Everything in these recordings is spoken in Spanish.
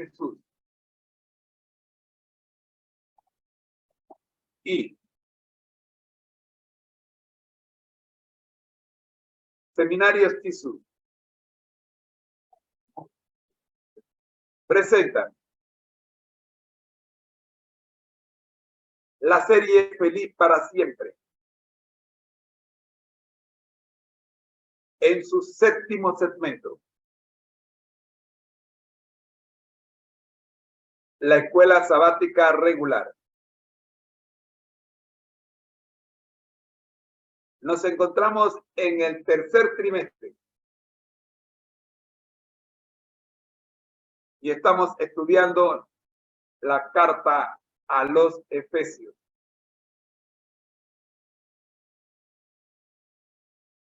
Jesús. Y Seminarios Tizú presentan la serie Feliz para Siempre en su 7º segmento. La escuela sabática regular. Nos encontramos en el 3er trimestre y estamos estudiando la carta a los Efesios.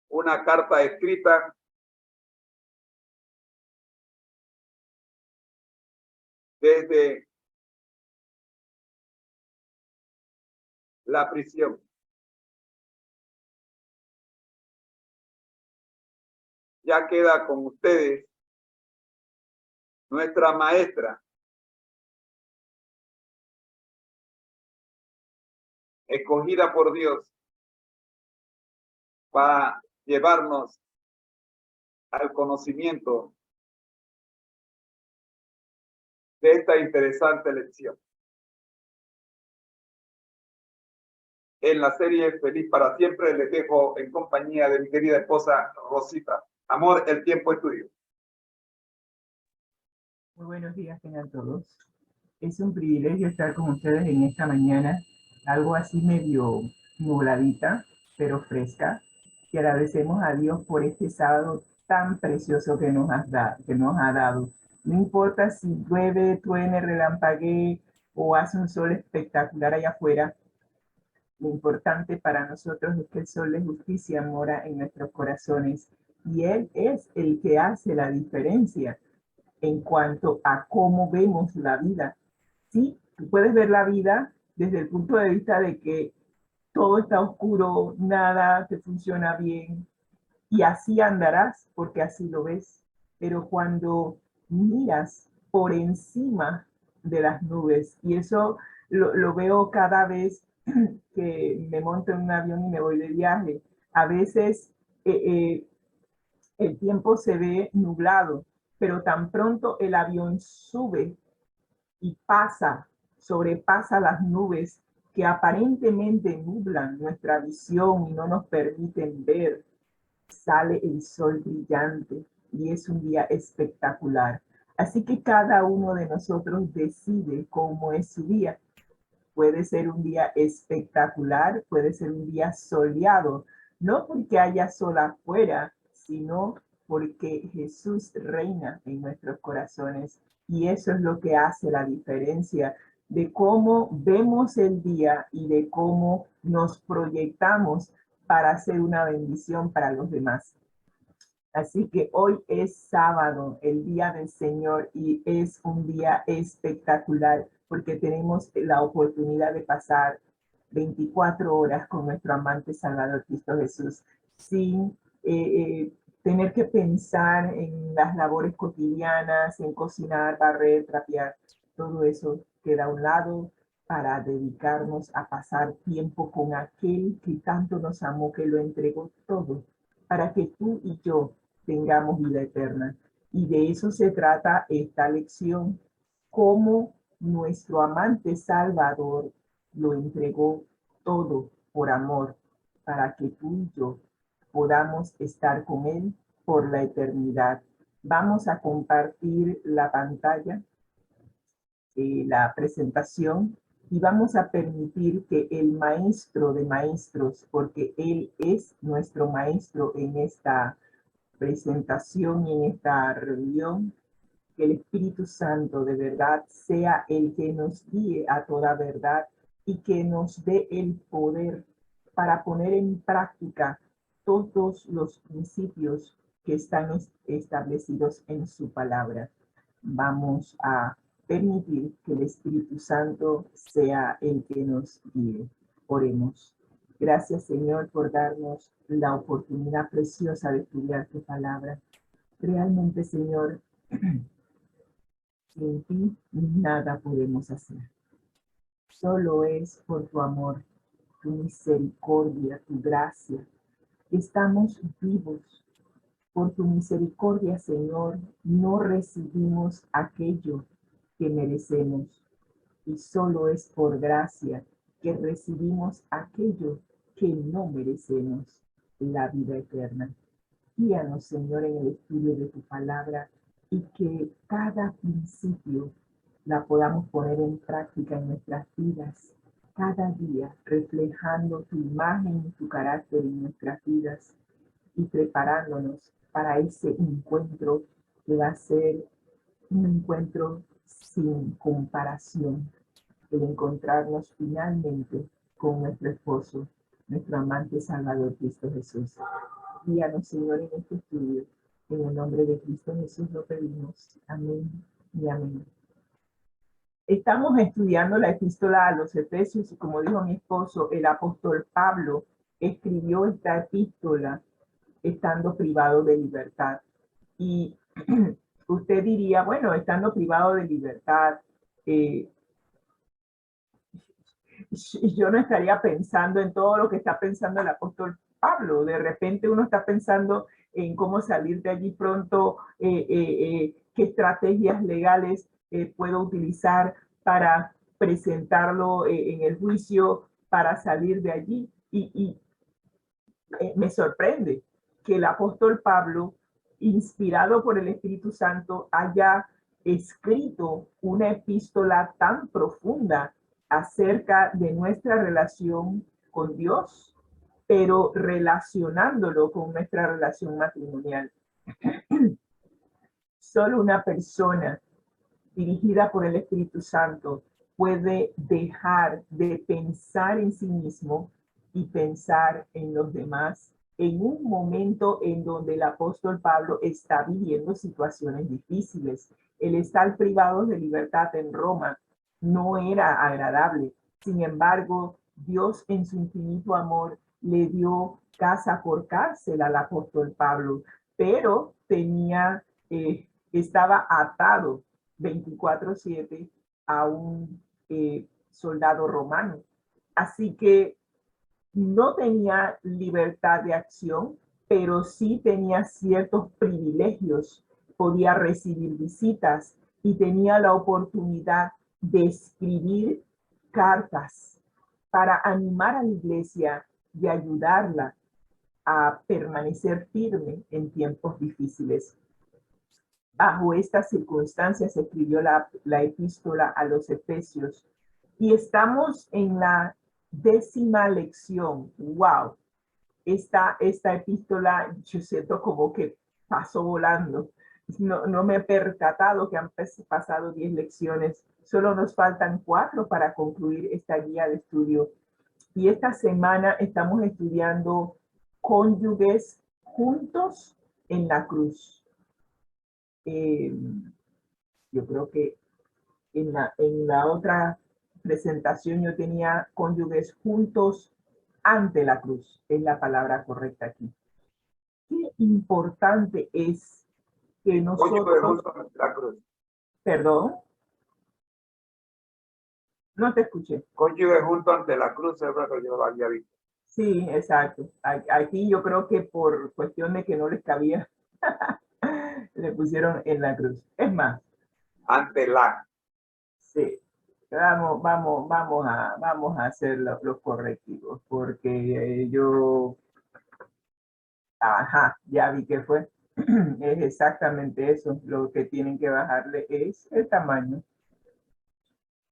Una carta escrita desde la prisión. Ya queda con ustedes nuestra maestra, escogida por Dios para llevarnos al conocimiento de esta interesante lección. En la serie Feliz para Siempre les dejo en compañía de mi querida esposa Rosita. Amor, el tiempo es tuyo. Muy buenos días tengan todos. Es un privilegio estar con ustedes en esta mañana, algo así medio nubladita, pero fresca, y agradecemos a Dios por este sábado tan precioso que nos ha dado. No importa si llueve, truene, relampaguee o hace un sol espectacular allá afuera, lo importante para nosotros es que el sol de justicia mora en nuestros corazones y Él es el que hace la diferencia en cuanto a cómo vemos la vida. Sí, tú puedes ver la vida desde el punto de vista de que todo está oscuro, nada te funciona bien, y así andarás porque así lo ves. Pero cuando miras por encima de las nubes, y eso lo veo cada vez que me monto en un avión y me voy de viaje, a veces el tiempo se ve nublado, pero tan pronto el avión sube y sobrepasa las nubes que aparentemente nublan nuestra visión y no nos permiten ver, sale el sol brillante y es un día espectacular. Así que cada uno de nosotros decide cómo es su día. Puede ser un día espectacular, puede ser un día soleado, no porque haya sol afuera, sino porque Jesús reina en nuestros corazones. Y eso es lo que hace la diferencia de cómo vemos el día y de cómo nos proyectamos para hacer una bendición para los demás. Así que hoy es sábado, el día del Señor, y es un día espectacular porque tenemos la oportunidad de pasar 24 horas con nuestro amante Salvador Cristo Jesús sin tener que pensar en las labores cotidianas, en cocinar, barrer, trapear. Todo eso queda a un lado para dedicarnos a pasar tiempo con aquel que tanto nos amó, que lo entregó todo para que tú y yo tengamos vida eterna. Y de eso se trata esta lección, cómo nuestro amante Salvador lo entregó todo por amor, para que tú y yo podamos estar con Él por la eternidad. Vamos a compartir la pantalla, la presentación, y vamos a permitir que el maestro de maestros, porque Él es nuestro maestro en esta presentación y en esta reunión, que el Espíritu Santo de verdad sea el que nos guíe a toda verdad y que nos dé el poder para poner en práctica todos los principios que están establecidos en su palabra. Vamos a permitir que el Espíritu Santo sea el que nos guíe. Oremos. Gracias, Señor, por darnos la oportunidad preciosa de estudiar tu palabra. Realmente, Señor, Sin ti nada podemos hacer. Solo es por tu amor, tu misericordia, tu gracia. Estamos vivos. Por tu misericordia, Señor, no recibimos aquello que merecemos. Y solo es por gracia que recibimos aquello que no merecemos, la vida eterna. Guíanos, Señor, en el estudio de tu palabra y que cada principio la podamos poner en práctica en nuestras vidas, cada día reflejando tu imagen y tu carácter en nuestras vidas y preparándonos para ese encuentro que va a ser un encuentro sin comparación, el encontrarnos finalmente con nuestro esposo, nuestro amante Salvador Cristo Jesús. Guíanos, Señor, en este estudio. En el nombre de Cristo Jesús lo pedimos. Amén y amén. Estamos estudiando la epístola a los Efesios y como dijo mi esposo, el apóstol Pablo escribió esta epístola estando privado de libertad. Y usted diría, bueno, estando privado de libertad, yo no estaría pensando en todo lo que está pensando el apóstol Pablo. De repente uno está pensando en cómo salir de allí pronto, qué estrategias legales puedo utilizar para presentarlo en el juicio, para salir de allí. Y me sorprende que el apóstol Pablo, inspirado por el Espíritu Santo, haya escrito una epístola tan profunda acerca de nuestra relación con Dios, pero relacionándolo con nuestra relación matrimonial. Solo una persona dirigida por el Espíritu Santo puede dejar de pensar en sí mismo y pensar en los demás en un momento en donde el apóstol Pablo está viviendo situaciones difíciles. El estar privado de libertad en Roma no era agradable. Sin embargo, Dios en su infinito amor le dio casa por cárcel al apóstol Pablo, pero estaba atado 24/7 a un soldado romano. Así que no tenía libertad de acción, pero sí tenía ciertos privilegios. Podía recibir visitas y tenía la oportunidad de escribir cartas para animar a la iglesia y ayudarla a permanecer firme en tiempos difíciles. Bajo estas circunstancias se escribió la epístola a los Efesios y estamos en la 10ª lección. ¡Wow! Esta epístola yo siento como que pasó volando. No me he percatado que han pasado 10 lecciones. Solo nos faltan 4 para concluir esta guía de estudio. Y esta semana estamos estudiando cónyuges juntos en la cruz. Yo creo que en la otra presentación yo tenía cónyuges juntos ante la cruz. Es la palabra correcta aquí. Qué importante es que nosotros... junto ante la cruz. Perdón. No te escuché. Cónyuge junto ante la cruz, es lo que yo lo había visto. Sí, exacto. Aquí yo creo que por cuestión de que no les cabía, le pusieron en la cruz. Es más. Ante la. Sí. Vamos a hacer los correctivos, porque yo, ajá, ya vi que fue. Es exactamente eso. Lo que tienen que bajarle es el tamaño.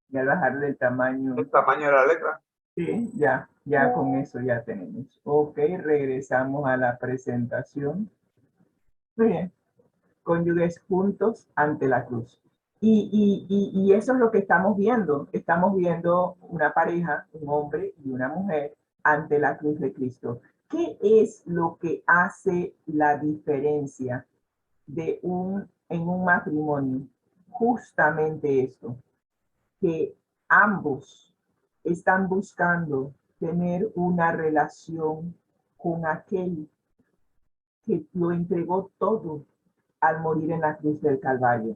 Y al bajarle el tamaño. El tamaño de la letra. Sí, ya con eso ya tenemos. Ok, regresamos a la presentación. Muy bien. Cónyuges juntos ante la cruz. Y eso es lo que estamos viendo. Estamos viendo una pareja, un hombre y una mujer ante la cruz de Cristo. ¿Qué es lo que hace la diferencia en un matrimonio? Justamente esto, que ambos están buscando tener una relación con aquel que lo entregó todo al morir en la cruz del Calvario.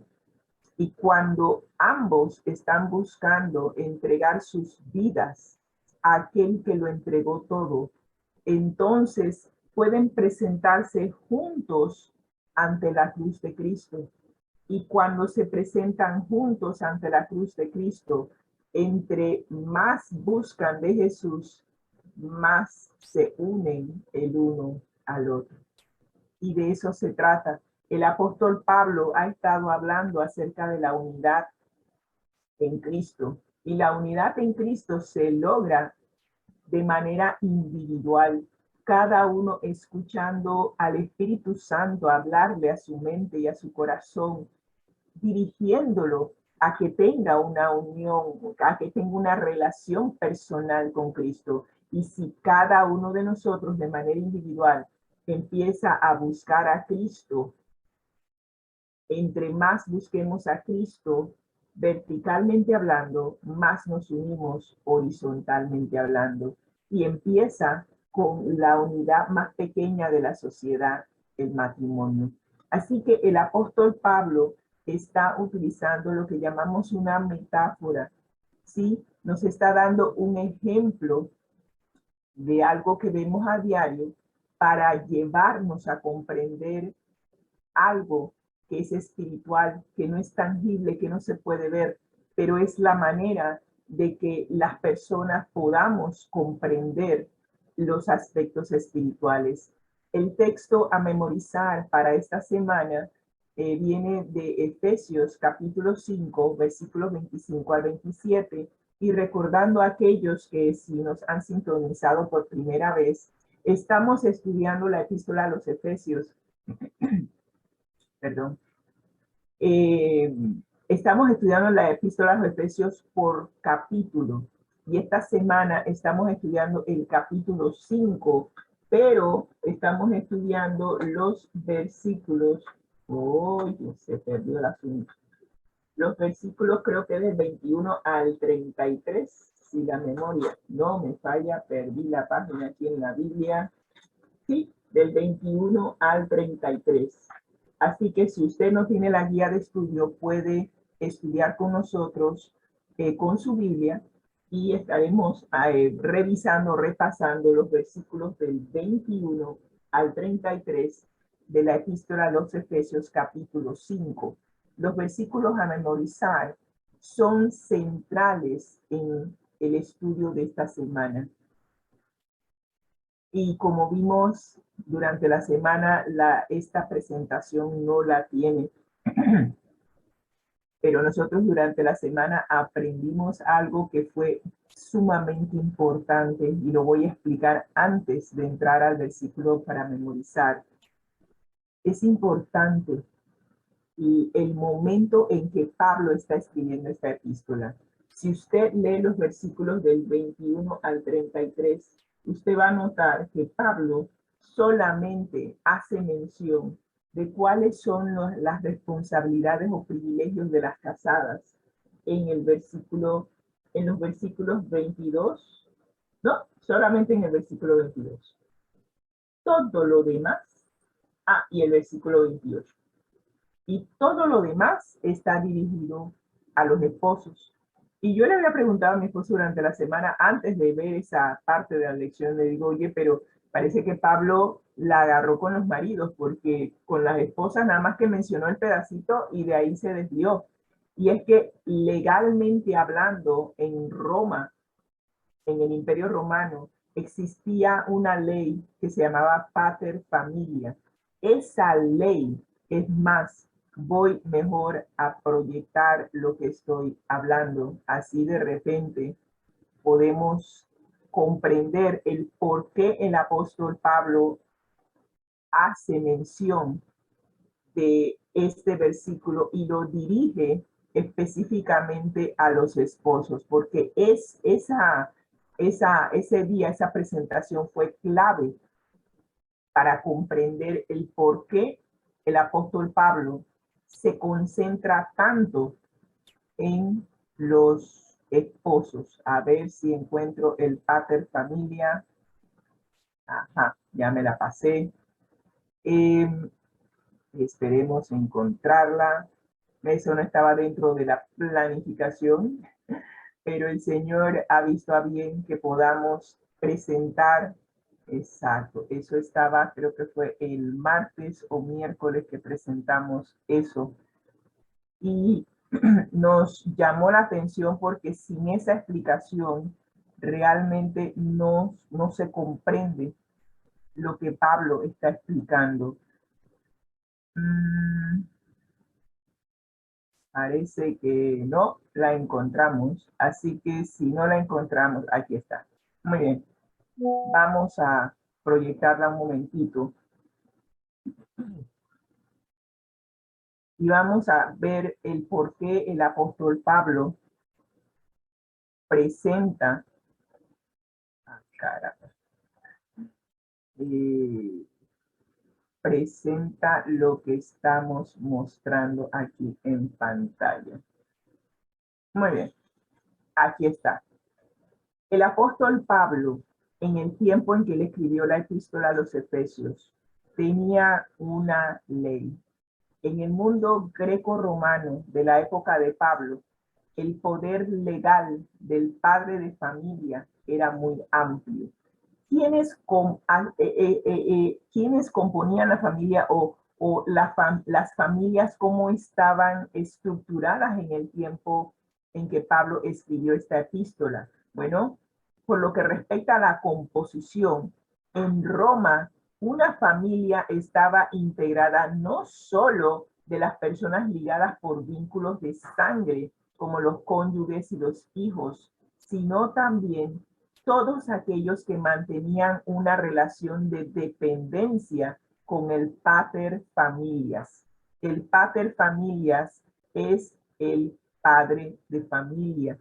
Y cuando ambos están buscando entregar sus vidas a aquel que lo entregó todo, entonces pueden presentarse juntos ante la cruz de Cristo. Y cuando se presentan juntos ante la cruz de Cristo, entre más buscan de Jesús, más se unen el uno al otro. Y de eso se trata. El apóstol Pablo ha estado hablando acerca de la unidad en Cristo. Y la unidad en Cristo se logra de manera individual, cada uno escuchando al Espíritu Santo hablarle a su mente y a su corazón, dirigiéndolo a que tenga una unión, a que tenga una relación personal con Cristo. Y si cada uno de nosotros de manera individual empieza a buscar a Cristo, entre más busquemos a Cristo, verticalmente hablando, más nos unimos horizontalmente hablando. Y empieza con la unidad más pequeña de la sociedad, el matrimonio. Así que el apóstol Pablo está utilizando lo que llamamos una metáfora, ¿sí? Nos está dando un ejemplo de algo que vemos a diario para llevarnos a comprender algo que es espiritual, que no es tangible, que no se puede ver, pero es la manera de que las personas podamos comprender los aspectos espirituales. El texto a memorizar para esta semana viene de Efesios capítulo 5, versículos 25 al 27, y recordando a aquellos que si nos han sintonizado por primera vez, estamos estudiando la epístola a los Efesios, perdón. Estamos estudiando la epístola a los Efesios por capítulo y esta semana estamos estudiando el capítulo 5, pero estamos estudiando los versículos, se perdió el asunto. Los versículos creo que del 21 al 33, si la memoria no me falla, perdí la página aquí en la Biblia. Sí, del 21 al 33. Así que si usted no tiene la guía de estudio, puede estudiar con nosotros con su Biblia y estaremos revisando, repasando los versículos del 21 al 33 de la epístola a los Efesios capítulo 5. Los versículos a memorizar son centrales en el estudio de esta semana. Y como vimos durante la semana, esta presentación no la tiene. Pero nosotros durante la semana aprendimos algo que fue sumamente importante y lo voy a explicar antes de entrar al versículo para memorizar. Es importante y el momento en que Pablo está escribiendo esta epístola. Si usted lee los versículos del 21 al 33, usted va a notar que Pablo solamente hace mención de cuáles son las responsabilidades o privilegios de las casadas en los versículos 22, no, solamente en el versículo 22. Todo lo demás, y el versículo 28. Y todo lo demás está dirigido a los esposos. Y yo le había preguntado a mi esposo durante la semana, antes de ver esa parte de la lección, le digo, oye, pero parece que Pablo la agarró con los maridos, porque con las esposas nada más que mencionó el pedacito y de ahí se desvió. Y es que legalmente hablando, en Roma, en el Imperio Romano, existía una ley que se llamaba Pater Familia. Esa ley, es más, voy mejor a proyectar lo que estoy hablando. Así de repente podemos comprender el por qué el apóstol Pablo hace mención de este versículo y lo dirige específicamente a los esposos, porque ese día, esa presentación fue clave para comprender el por qué el apóstol Pablo se concentra tanto en los esposos. A ver si encuentro el pater familia. Ajá, ya me la pasé. Esperemos encontrarla. Eso no estaba dentro de la planificación, pero el Señor ha visto a bien que podamos presentar. Exacto, eso estaba, creo que fue el martes o miércoles que presentamos eso. Y nos llamó la atención porque sin esa explicación realmente no se comprende lo que Pablo está explicando. Parece que no la encontramos, así que si no la encontramos, aquí está. Muy bien, vamos a proyectarla un momentito. Y vamos a ver el por qué el apóstol Pablo presenta, presenta lo que estamos mostrando aquí en pantalla. Muy bien, aquí está. El apóstol Pablo, en el tiempo en que él escribió la epístola a los Efesios, tenía una ley. En el mundo greco-romano de la época de Pablo, el poder legal del padre de familia era muy amplio. ¿Quiénes componían la familia o las familias, cómo estaban estructuradas en el tiempo en que Pablo escribió esta epístola? Bueno, por lo que respecta a la composición, en Roma una familia estaba integrada no solo de las personas ligadas por vínculos de sangre, como los cónyuges y los hijos, sino también todos aquellos que mantenían una relación de dependencia con el pater familias. El pater familias es el padre de familia.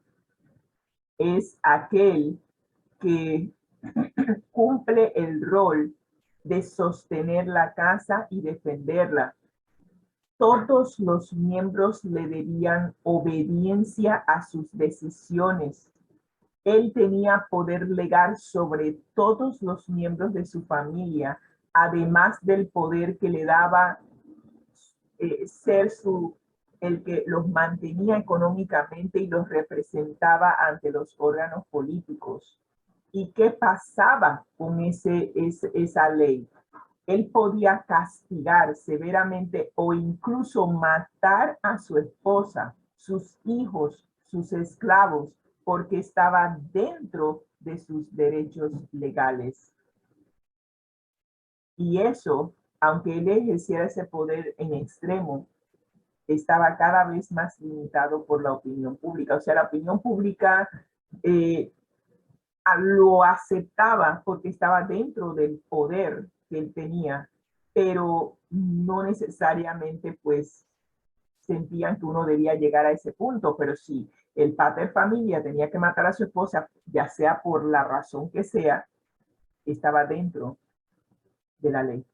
Es aquel que cumple el rol de sostener la casa y defenderla. Todos los miembros le debían obediencia a sus decisiones. Él tenía poder legal sobre todos los miembros de su familia, además del poder que le daba ser el que los mantenía económicamente y los representaba ante los órganos políticos. ¿Y qué pasaba con esa ley? Él podía castigar severamente o incluso matar a su esposa, sus hijos, sus esclavos, porque estaba dentro de sus derechos legales. Y eso, aunque él ejerciera ese poder en extremo, estaba cada vez más limitado por la opinión pública. O sea, la opinión pública lo aceptaba porque estaba dentro del poder que él tenía, pero no necesariamente pues sentían que uno debía llegar a ese punto. Pero si el pater familia tenía que matar a su esposa, ya sea por la razón que sea, estaba dentro de la ley.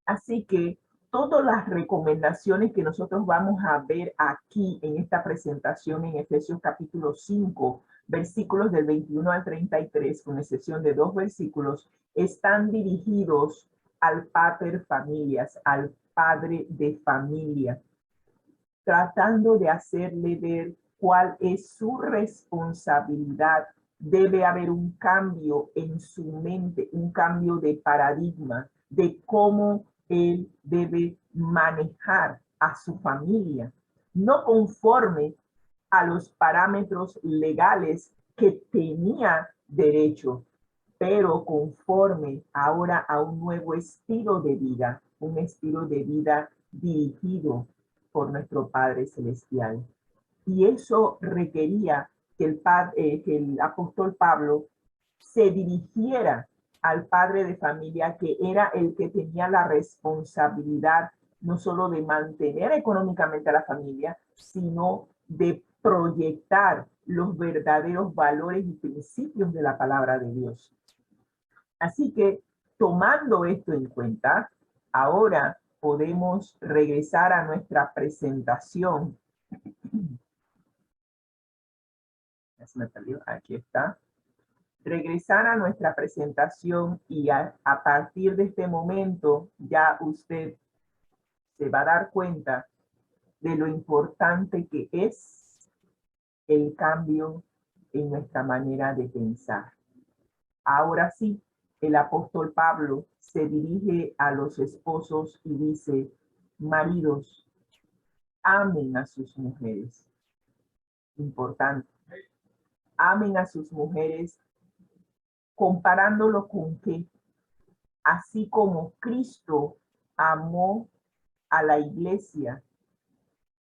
Así que todas las recomendaciones que nosotros vamos a ver aquí en esta presentación en Efesios capítulo 5, versículos del 21 al 33, con excepción de 2 versículos, están dirigidos al pater familias, al padre de familia, tratando de hacerle ver cuál es su responsabilidad. Debe haber un cambio en su mente, un cambio de paradigma, de cómo él debe manejar a su familia, no conforme a los parámetros legales que tenía derecho, pero conforme ahora a un nuevo estilo de vida, un estilo de vida dirigido por nuestro Padre Celestial. Y eso requería que el apóstol Pablo se dirigiera al padre de familia, que era el que tenía la responsabilidad no solo de mantener económicamente a la familia, sino de proyectar los verdaderos valores y principios de la palabra de Dios. Así que, tomando esto en cuenta, ahora podemos regresar a nuestra presentación. Se me perdió, aquí está. Regresar a nuestra presentación y a partir de este momento ya usted se va a dar cuenta de lo importante que es el cambio en nuestra manera de pensar. Ahora sí, el apóstol Pablo se dirige a los esposos y dice: maridos, amen a sus mujeres. Importante. Amen a sus mujeres, comparándolo con que, así como Cristo amó a la iglesia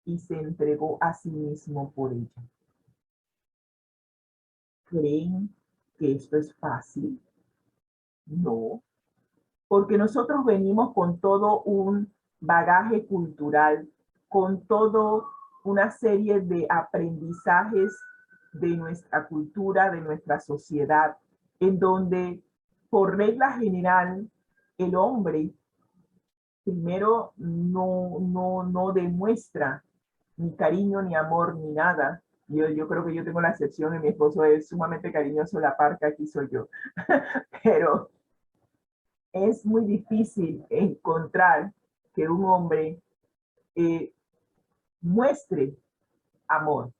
y se entregó a sí mismo por ella. ¿Creen que esto es fácil? No, porque nosotros venimos con todo un bagaje cultural, con todo una serie de aprendizajes de nuestra cultura, de nuestra sociedad, en donde por regla general el hombre primero no demuestra ni cariño, ni amor, ni nada. Yo creo que yo tengo la excepción y mi esposo es sumamente cariñoso, la parca aquí soy yo. Pero es muy difícil encontrar que un hombre muestre amor,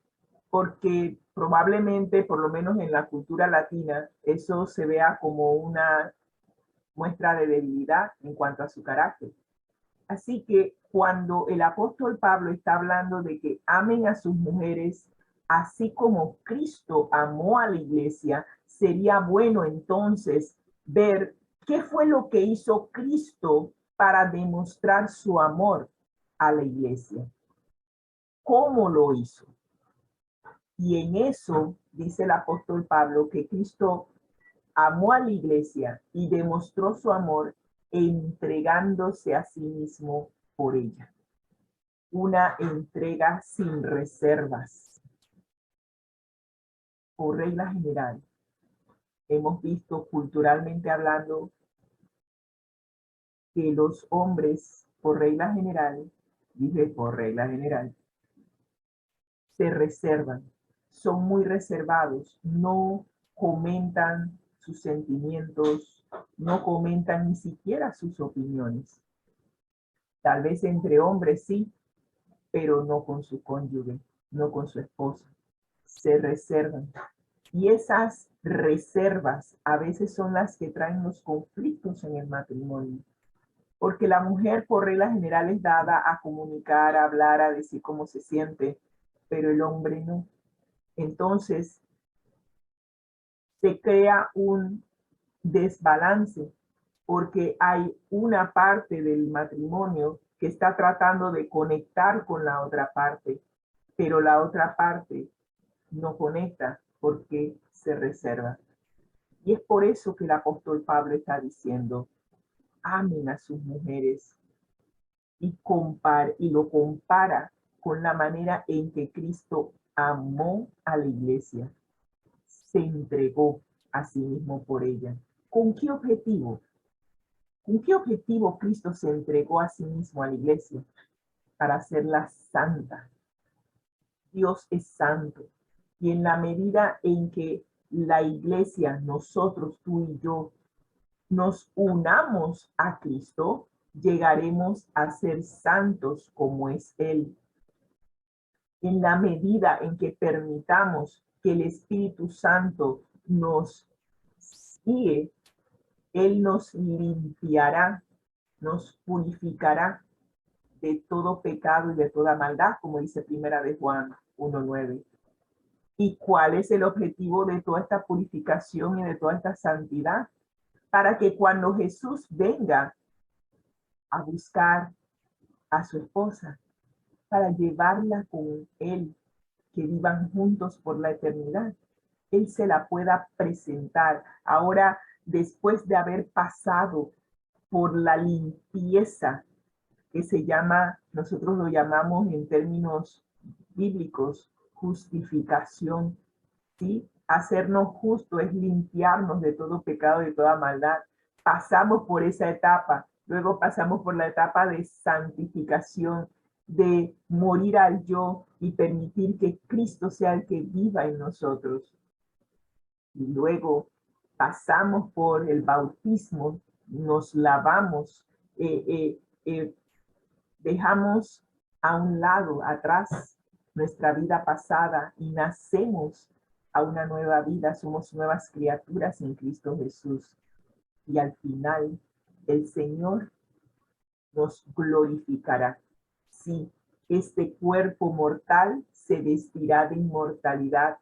porque probablemente, por lo menos en la cultura latina, eso se vea como una muestra de debilidad en cuanto a su carácter. Así que cuando el apóstol Pablo está hablando de que amen a sus mujeres, así como Cristo amó a la iglesia, sería bueno entonces ver qué fue lo que hizo Cristo para demostrar su amor a la iglesia. ¿Cómo lo hizo? Y en eso dice el apóstol Pablo que Cristo amó a la iglesia y demostró su amor entregándose a sí mismo por ella. Una entrega sin reservas. Por regla general, hemos visto culturalmente hablando que los hombres, por regla general, dije por regla general, se reservan, son muy reservados, no comentan sus sentimientos, no comentan ni siquiera sus opiniones. Tal vez entre hombres sí, pero no con su cónyuge, no con su esposa. Se reservan. Y esas reservas a veces son las que traen los conflictos en el matrimonio. Porque la mujer por regla general es dada a comunicar, a hablar, a decir cómo se siente, pero el hombre no. Entonces, se crea un desbalance porque hay una parte del matrimonio que está tratando de conectar con la otra parte, pero la otra parte no conecta porque se reserva. Y es por eso que el apóstol Pablo está diciendo: amen a sus mujeres, y lo compara con la manera en que Cristo amó a la iglesia, se entregó a sí mismo por ella. ¿Con qué objetivo? ¿Con qué objetivo Cristo se entregó a sí mismo a la iglesia? Para hacerla santa. Dios es santo. Y en la medida en que la iglesia, nosotros, tú y yo, nos unamos a Cristo, llegaremos a ser santos como es Él. En la medida en que permitamos que el Espíritu Santo nos guíe, Él nos limpiará, nos purificará de todo pecado y de toda maldad, como dice Primera de Juan 1:9. ¿Y cuál es el objetivo de toda esta purificación y de toda esta santidad? Para que cuando Jesús venga a buscar a su esposa, para llevarla con Él, que vivan juntos por la eternidad, Él se la pueda presentar. Ahora, después de haber pasado por la limpieza que se llama, nosotros lo llamamos en términos bíblicos, justificación, ¿sí? Hacernos justo es limpiarnos de todo pecado y de toda maldad. Pasamos por esa etapa, luego pasamos por la etapa de santificación, de morir al yo y permitir que Cristo sea el que viva en nosotros. Y luego pasamos por el bautismo, nos lavamos, dejamos a un lado, atrás, nuestra vida pasada y nacemos a una nueva vida. Somos nuevas criaturas en Cristo Jesús. Y al final, el Señor nos glorificará. Sí, este cuerpo mortal se vestirá de inmortalidad.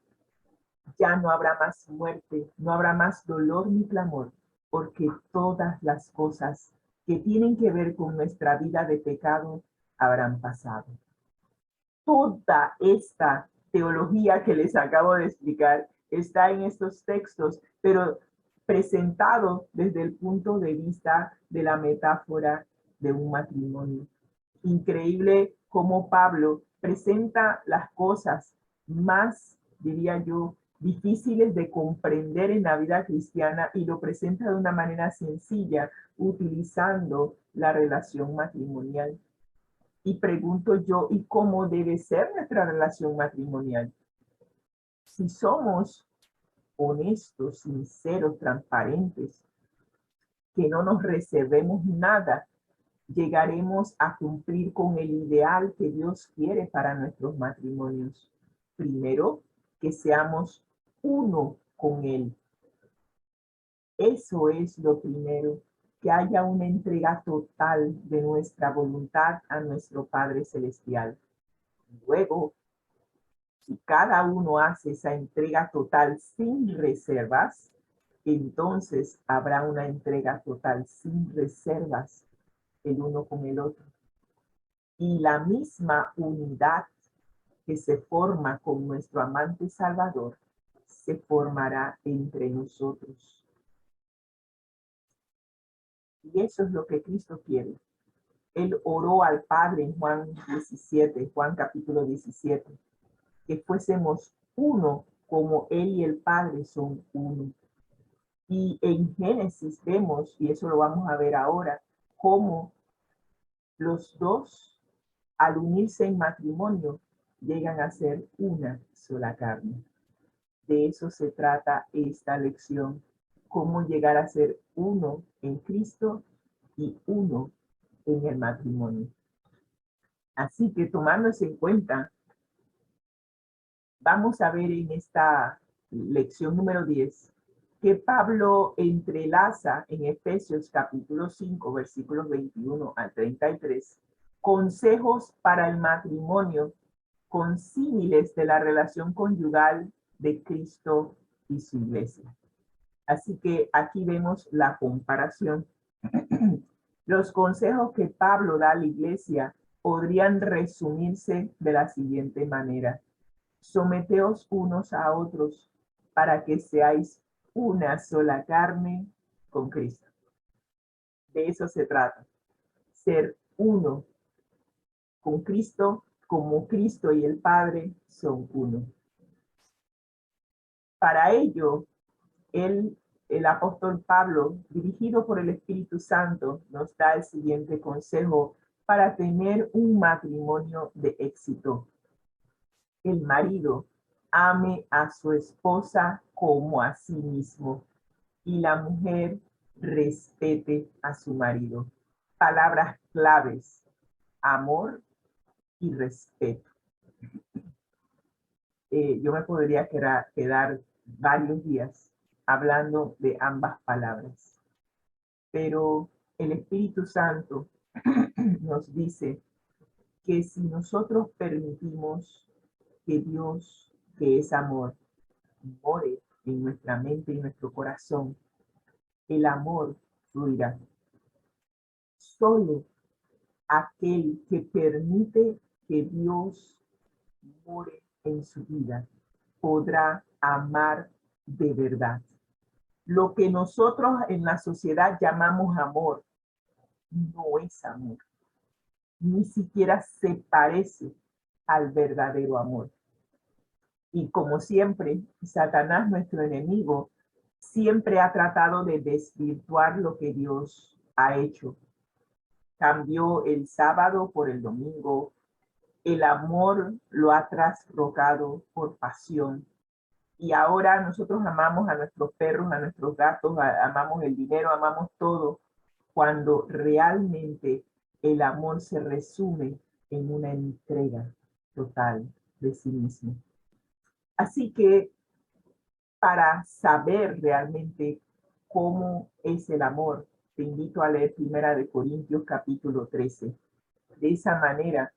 Ya no habrá más muerte, no habrá más dolor ni clamor, porque todas las cosas que tienen que ver con nuestra vida de pecado habrán pasado. Toda esta teología que les acabo de explicar está en estos textos, pero presentado desde el punto de vista de la metáfora de un matrimonio. Increíble cómo Pablo presenta las cosas más, diría yo, difíciles de comprender en la vida cristiana y lo presenta de una manera sencilla, utilizando la relación matrimonial. Y pregunto yo, ¿y cómo debe ser nuestra relación matrimonial? Si somos honestos, sinceros, transparentes, que no nos reservemos nada, llegaremos a cumplir con el ideal que Dios quiere para nuestros matrimonios. Primero, que seamos uno con Él. Eso es lo primero, que haya una entrega total de nuestra voluntad a nuestro Padre Celestial. Luego, si cada uno hace esa entrega total sin reservas, entonces habrá una entrega total sin reservas el uno con el otro. Y la misma unidad que se forma con nuestro amante Salvador se formará entre nosotros. Y eso es lo que Cristo quiere. Él oró al Padre en Juan capítulo 17, que fuésemos uno como Él y el Padre son uno. Y en Génesis vemos, y eso lo vamos a ver ahora, cómo los dos, al unirse en matrimonio, llegan a ser una sola carne. De eso se trata esta lección, cómo llegar a ser uno en Cristo y uno en el matrimonio. Así que tomándose en cuenta, vamos a ver en esta lección número 10 que Pablo entrelaza en Efesios capítulo 5, versículos 21 al 33, consejos para el matrimonio con símiles de la relación conyugal de Cristo y su iglesia. Así que aquí vemos la comparación. Los consejos que Pablo da a la iglesia podrían resumirse de la siguiente manera. Someteos unos a otros para que seáis una sola carne con Cristo. De eso se trata. Ser uno con Cristo, como Cristo y el Padre son uno. Para ello, el apóstol Pablo, dirigido por el Espíritu Santo, nos da el siguiente consejo para tener un matrimonio de éxito. El marido ame a su esposa como a sí mismo y la mujer respete a su marido. Palabras claves: amor y respeto. Yo me podría quedar varios días hablando de ambas palabras, pero el Espíritu Santo nos dice que si nosotros permitimos que Dios, que es amor, more en nuestra mente y nuestro corazón, el amor fluirá. Solo aquel que permite que Dios more en su vida podrá amar de verdad. Lo que nosotros en la sociedad llamamos amor no es amor. Ni siquiera se parece al verdadero amor. Y como siempre, Satanás, nuestro enemigo, siempre ha tratado de desvirtuar lo que Dios ha hecho. Cambió el sábado por el domingo. El amor lo ha trasrocado por pasión. Y ahora nosotros amamos a nuestros perros, a nuestros gatos, amamos el dinero, amamos todo, cuando realmente el amor se resume en una entrega total de sí mismo. Así que para saber realmente cómo es el amor, te invito a leer 1 Corintios capítulo 13. De esa manera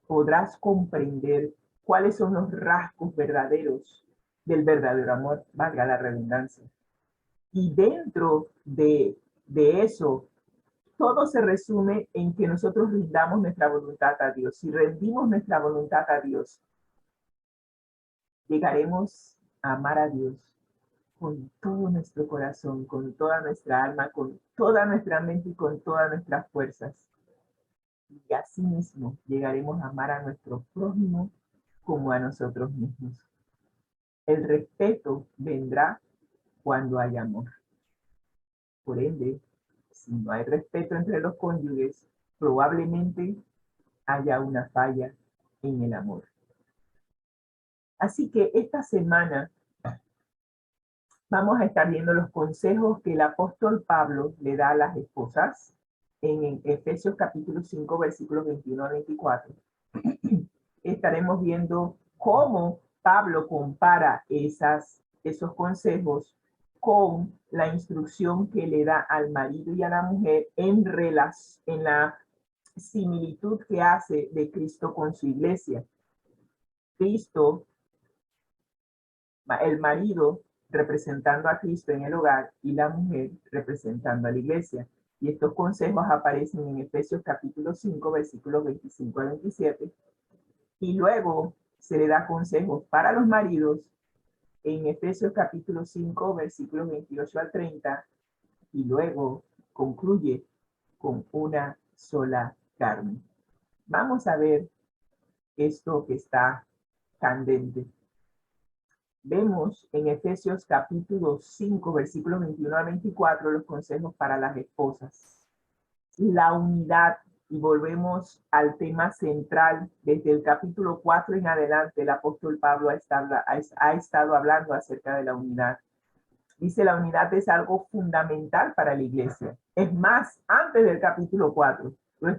podrás comprender cuáles son los rasgos verdaderos del verdadero amor, valga la redundancia. Y dentro de eso, todo se resume en que nosotros rindamos nuestra voluntad a Dios. Si rendimos nuestra voluntad a Dios, llegaremos a amar a Dios con todo nuestro corazón, con toda nuestra alma, con toda nuestra mente y con todas nuestras fuerzas. Y así mismo llegaremos a amar a nuestro prójimo como a nosotros mismos. El respeto vendrá cuando haya amor. Por ende, si no hay respeto entre los cónyuges, probablemente haya una falla en el amor. Así que esta semana vamos a estar viendo los consejos que el apóstol Pablo le da a las esposas en Efesios capítulo 5, versículos 21 a 24. Estaremos viendo cómo Pablo compara esos consejos con la instrucción que le da al marido y a la mujer en la similitud que hace de Cristo con su iglesia. Cristo, el marido representando a Cristo en el hogar y la mujer representando a la iglesia. Y estos consejos aparecen en Efesios capítulo 5, versículos 25 a 27. Y luego se le da consejos para los maridos en Efesios capítulo 5, versículos 28 al 30. Y luego concluye con una sola carne. Vamos a ver esto que está candente. Vemos en Efesios capítulo 5, versículos 21 a 24, los consejos para las esposas. La unidad, y volvemos al tema central, desde el capítulo 4 en adelante, el apóstol Pablo ha estado hablando acerca de la unidad. Dice, la unidad es algo fundamental para la iglesia. Es más, antes del capítulo 4, lo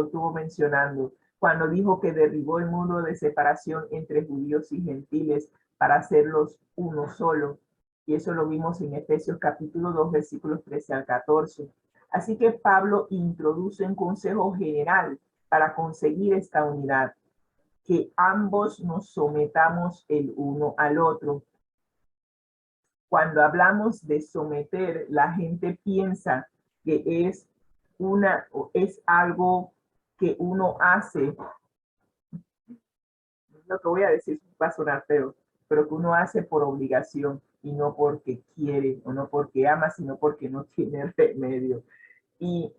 estuvo mencionando, cuando dijo que derribó el muro de separación entre judíos y gentiles para hacerlos uno solo. Y eso lo vimos en Efesios capítulo 2, versículos 13 al 14. Así que Pablo introduce un consejo general para conseguir esta unidad, que ambos nos sometamos el uno al otro. Cuando hablamos de someter, la gente piensa que es algo que uno hace. Lo que voy a decir va a sonar feo, pero que uno hace por obligación y no porque quiere o no porque ama, sino porque no tiene remedio. Y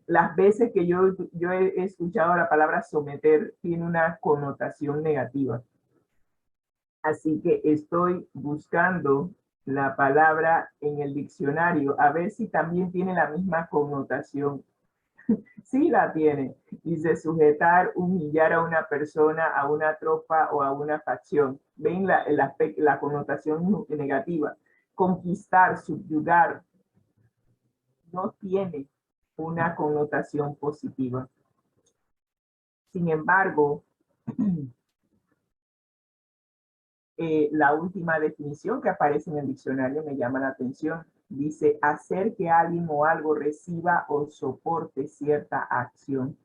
las veces que yo he escuchado la palabra someter tiene una connotación negativa. Así que estoy buscando la palabra en el diccionario a ver si también tiene la misma connotación. Sí la tiene. Dice sujetar, humillar a una persona, a una tropa o a una facción. ¿Ven la connotación negativa? Conquistar, subyugar. No tiene una connotación positiva. Sin embargo, la última definición que aparece en el diccionario me llama la atención. Dice, hacer que alguien o algo reciba o soporte cierta acción.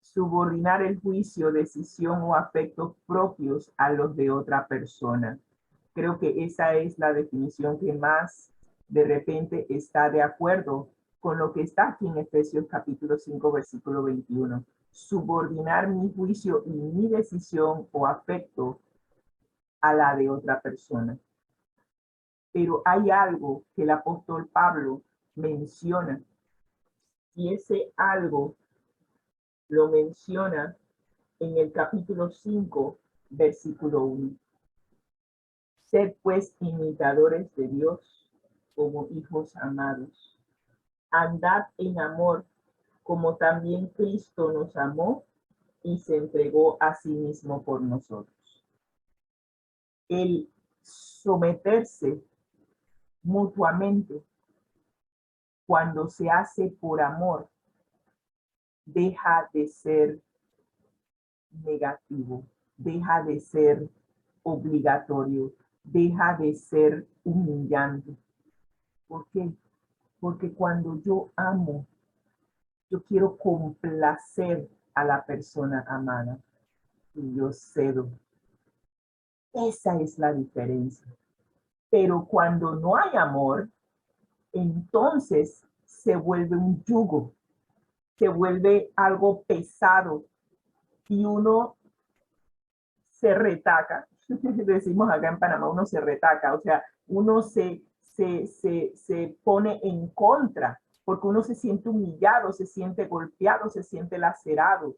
Subordinar el juicio, decisión o afectos propios a los de otra persona. Creo que esa es la definición que más de repente está de acuerdo con lo que está aquí en Efesios capítulo 5, versículo 21. Subordinar mi juicio y mi decisión o afecto a la de otra persona. Pero hay algo que el apóstol Pablo menciona, y ese algo lo menciona en el capítulo 5, versículo 1. Sed pues imitadores de Dios como hijos amados. Andad en amor, como también Cristo nos amó y se entregó a sí mismo por nosotros. El someterse mutuamente, cuando se hace por amor, deja de ser negativo, deja de ser obligatorio, deja de ser humillante. ¿Por qué? Porque cuando yo amo, yo quiero complacer a la persona amada y yo cedo. Esa es la diferencia. Pero cuando no hay amor, entonces se vuelve un yugo, se vuelve algo pesado y uno se retaca. Decimos acá en Panamá, uno se retaca, o sea, uno se pone en contra porque uno se siente humillado, se siente golpeado, se siente lacerado.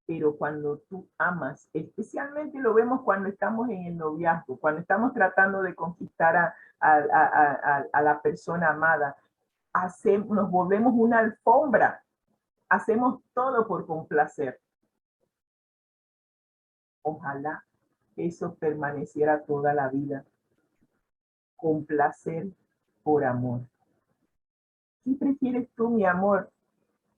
Pero cuando tú amas, especialmente lo vemos cuando estamos en el noviazgo, cuando estamos tratando de conquistar a la persona amada, nos volvemos una alfombra, hacemos todo por complacer. Ojalá eso permaneciera toda la vida. Complacer por amor. ¿Qué prefieres tú, mi amor?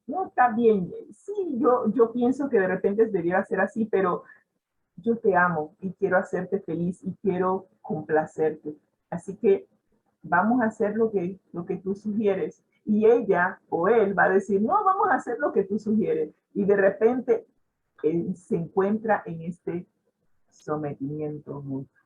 No, está bien. Sí, yo pienso que de repente debiera ser así, pero yo te amo y quiero hacerte feliz y quiero complacerte. Así que vamos a hacer lo que tú sugieres. Y ella o él va a decir, no, vamos a hacer lo que tú sugieres. Y de repente se encuentra en este sometimiento mutuo.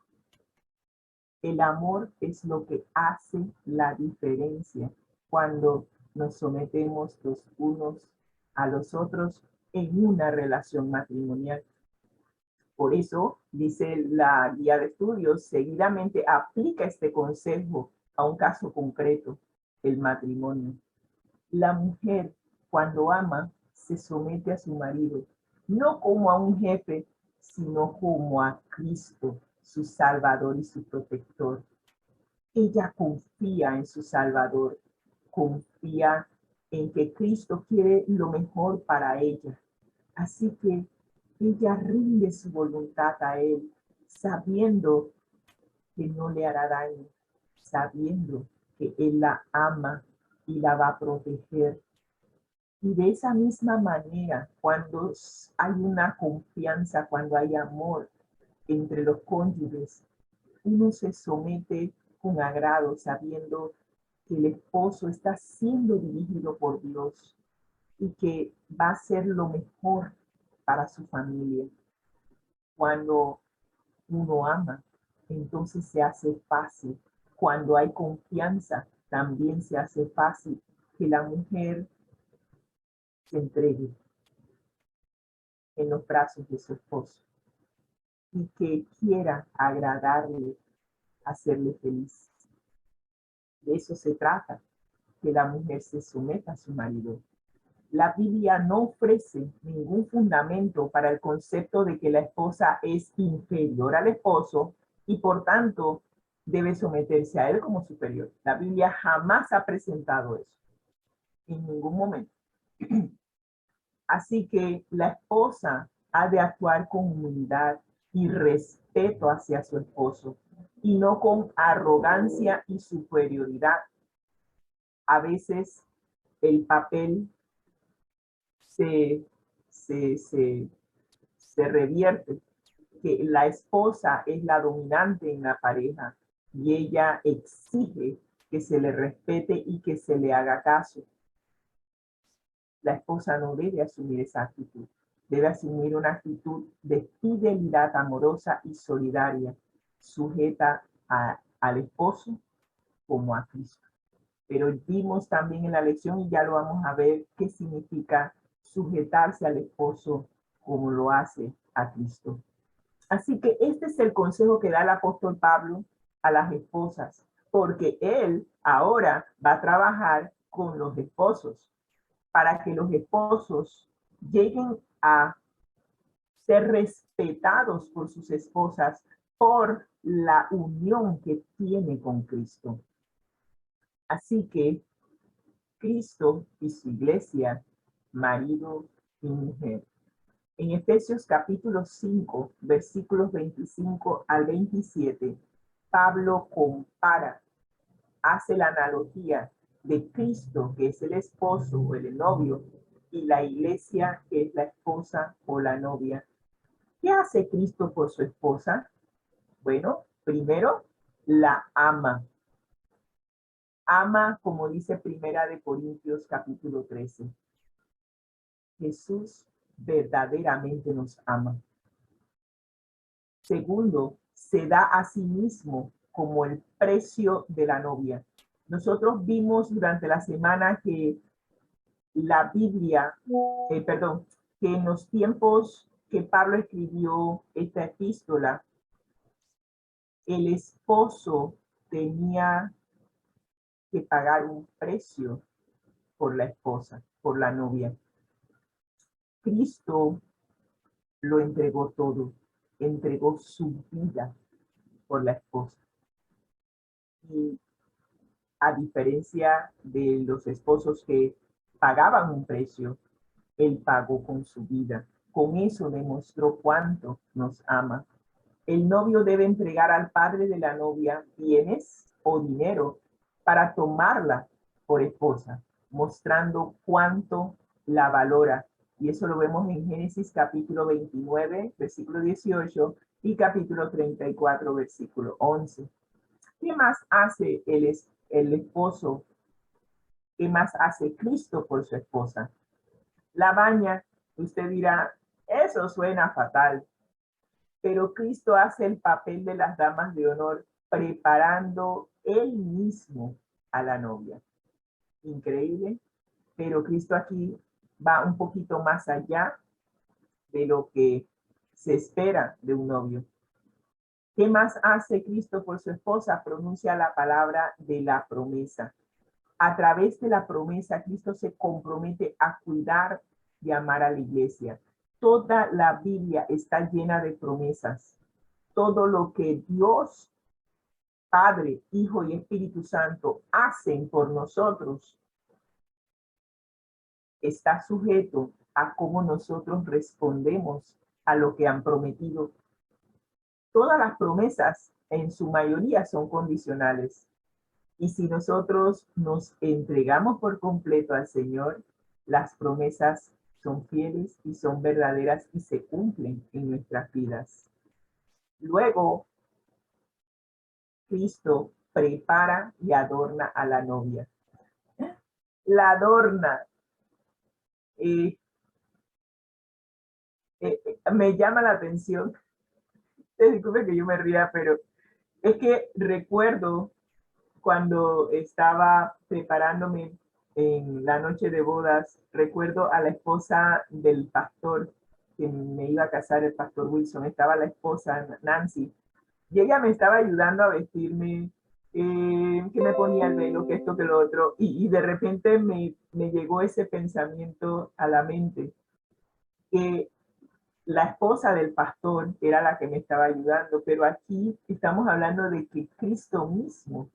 El amor es lo que hace la diferencia cuando nos sometemos los unos a los otros en una relación matrimonial. Por eso, dice la guía de estudios, seguidamente aplica este consejo a un caso concreto, el matrimonio. La mujer, cuando ama, se somete a su marido, no como a un jefe, sino como a Cristo, su Salvador y su protector. Ella confía en su Salvador, confía en que Cristo quiere lo mejor para ella. Así que ella rinde su voluntad a Él, sabiendo que no le hará daño, sabiendo que Él la ama y la va a proteger. Y de esa misma manera, cuando hay una confianza, cuando hay amor entre los cónyuges, uno se somete con agrado, sabiendo que el esposo está siendo dirigido por Dios y que va a ser lo mejor para su familia. Cuando uno ama, entonces se hace fácil. Cuando hay confianza, también se hace fácil que la mujer se entregue en los brazos de su esposo y que quiera agradarle, hacerle feliz. De eso se trata, que la mujer se someta a su marido. La Biblia no ofrece ningún fundamento para el concepto de que la esposa es inferior al esposo y por tanto debe someterse a él como superior. La Biblia jamás ha presentado eso, en ningún momento. Así que la esposa ha de actuar con humildad y respeto hacia su esposo y no con arrogancia y superioridad. A veces el papel se revierte, que la esposa es la dominante en la pareja y ella exige que se le respete y que se le haga caso. La esposa no debe asumir esa actitud, debe asumir una actitud de fidelidad amorosa y solidaria, sujeta al esposo como a Cristo. Pero vimos también en la lección, y ya lo vamos a ver, qué significa sujetarse al esposo como lo hace a Cristo. Así que este es el consejo que da el apóstol Pablo a las esposas, porque él ahora va a trabajar con los esposos para que los esposos lleguen a ser respetados por sus esposas por la unión que tiene con Cristo. Así que Cristo y su iglesia, marido y mujer. En Efesios capítulo 5, versículos 25 al 27, Pablo compara, hace la analogía de Cristo, que es el esposo o el novio, y la iglesia, que es la esposa o la novia. ¿Qué hace Cristo por su esposa? Bueno, primero, la ama. Ama, como dice Primera de Corintios capítulo 13. Jesús verdaderamente nos ama. Segundo, se da a sí mismo como el precio de la novia. Nosotros vimos durante la semana que la Biblia, que en los tiempos que Pablo escribió esta epístola, el esposo tenía que pagar un precio por la esposa, por la novia. Cristo lo entregó todo, entregó su vida por la esposa. Y a diferencia de los esposos que pagaban un precio, él pagó con su vida. Con eso demostró cuánto nos ama. El novio debe entregar al padre de la novia bienes o dinero para tomarla por esposa, mostrando cuánto la valora. Y eso lo vemos en Génesis capítulo 29, versículo 18 y capítulo 34, versículo 11. ¿Qué más hace el esposo? ¿Qué más hace Cristo por su esposa? La baña. Usted dirá, eso suena fatal. Pero Cristo hace el papel de las damas de honor, preparando él mismo a la novia. Increíble, pero Cristo aquí va un poquito más allá de lo que se espera de un novio. ¿Qué más hace Cristo por su esposa? Pronuncia la palabra de la promesa. A través de la promesa, Cristo se compromete a cuidar y amar a la iglesia. Toda la Biblia está llena de promesas. Todo lo que Dios, Padre, Hijo y Espíritu Santo hacen por nosotros está sujeto a cómo nosotros respondemos a lo que han prometido. Todas las promesas, en su mayoría, son condicionales. Y si nosotros nos entregamos por completo al Señor, las promesas son fieles y son verdaderas y se cumplen en nuestras vidas. Luego, Cristo prepara y adorna a la novia. La adorna. Me llama la atención. Disculpe que yo me ría, pero es que recuerdo cuando estaba preparándome en la noche de bodas, recuerdo a la esposa del pastor que me iba a casar, el pastor Wilson. Estaba la esposa Nancy y ella me estaba ayudando a vestirme, que me ponía el velo, que esto, que lo otro, y de repente me llegó ese pensamiento a la mente, que la esposa del pastor era la que me estaba ayudando, pero aquí estamos hablando de que Cristo mismo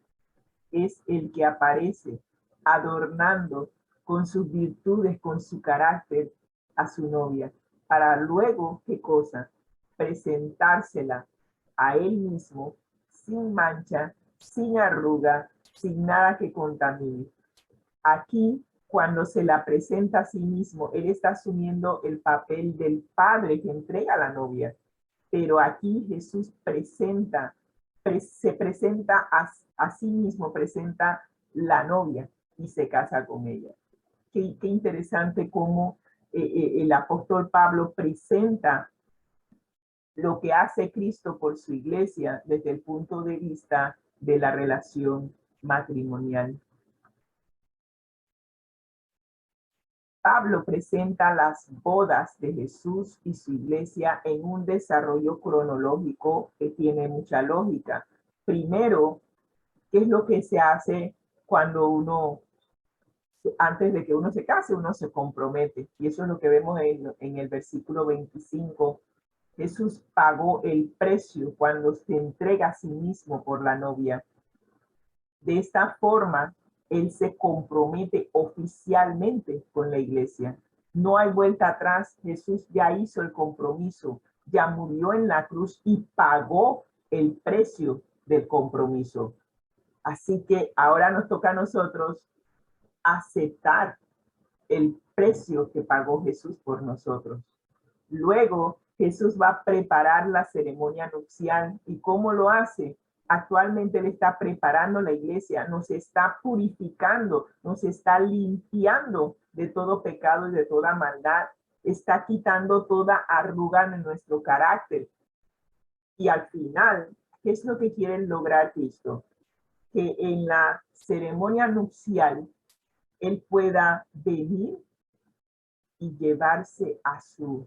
es el que aparece adornando con sus virtudes, con su carácter a su novia, para luego, ¿qué cosa? Presentársela a él mismo sin mancha, sin arruga, sin nada que contamine. Aquí, cuando se la presenta a sí mismo, él está asumiendo el papel del padre que entrega a la novia. Pero aquí Jesús se presenta a sí mismo, presenta la novia y se casa con ella. Qué interesante cómo el apóstol Pablo presenta lo que hace Cristo por su iglesia desde el punto de vista de la relación matrimonial. Pablo presenta las bodas de Jesús y su iglesia en un desarrollo cronológico que tiene mucha lógica. Primero, ¿qué es lo que se hace cuando antes de que uno se case, uno se compromete? Y eso es lo que vemos en el versículo 25. Jesús pagó el precio cuando se entrega a sí mismo por la novia. De esta forma, él se compromete oficialmente con la iglesia. No hay vuelta atrás. Jesús ya hizo el compromiso, ya murió en la cruz y pagó el precio del compromiso. Así que ahora nos toca a nosotros aceptar el precio que pagó Jesús por nosotros. Luego, Jesús va a preparar la ceremonia nupcial. ¿Y cómo lo hace? Actualmente Él está preparando la iglesia, nos está purificando, nos está limpiando de todo pecado y de toda maldad. Está quitando toda arruga en nuestro carácter. Y al final, ¿qué es lo que quiere lograr Cristo? Que en la ceremonia nupcial Él pueda venir y llevarse a su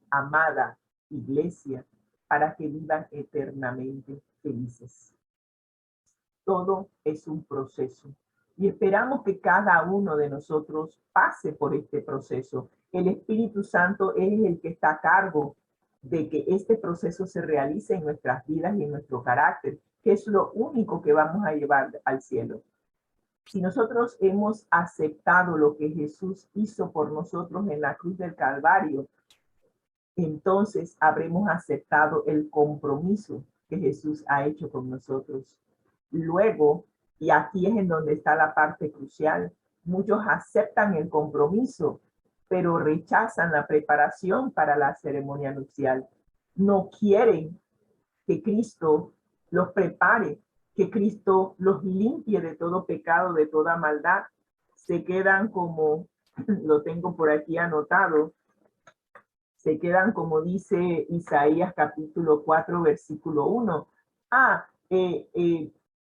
amada iglesia para que vivan eternamente felices. Todo es un proceso y esperamos que cada uno de nosotros pase por este proceso. El Espíritu Santo es el que está a cargo de que este proceso se realice en nuestras vidas y en nuestro carácter, que es lo único que vamos a llevar al cielo. Si nosotros hemos aceptado lo que Jesús hizo por nosotros en la cruz del Calvario, entonces habremos aceptado el compromiso que Jesús ha hecho con nosotros. Luego, y aquí es en donde está la parte crucial, muchos aceptan el compromiso, pero rechazan la preparación para la ceremonia nupcial. No quieren que Cristo los prepare, que Cristo los limpie de todo pecado, de toda maldad. Se quedan como, lo tengo por aquí anotado, se quedan como dice Isaías capítulo 4, versículo 1.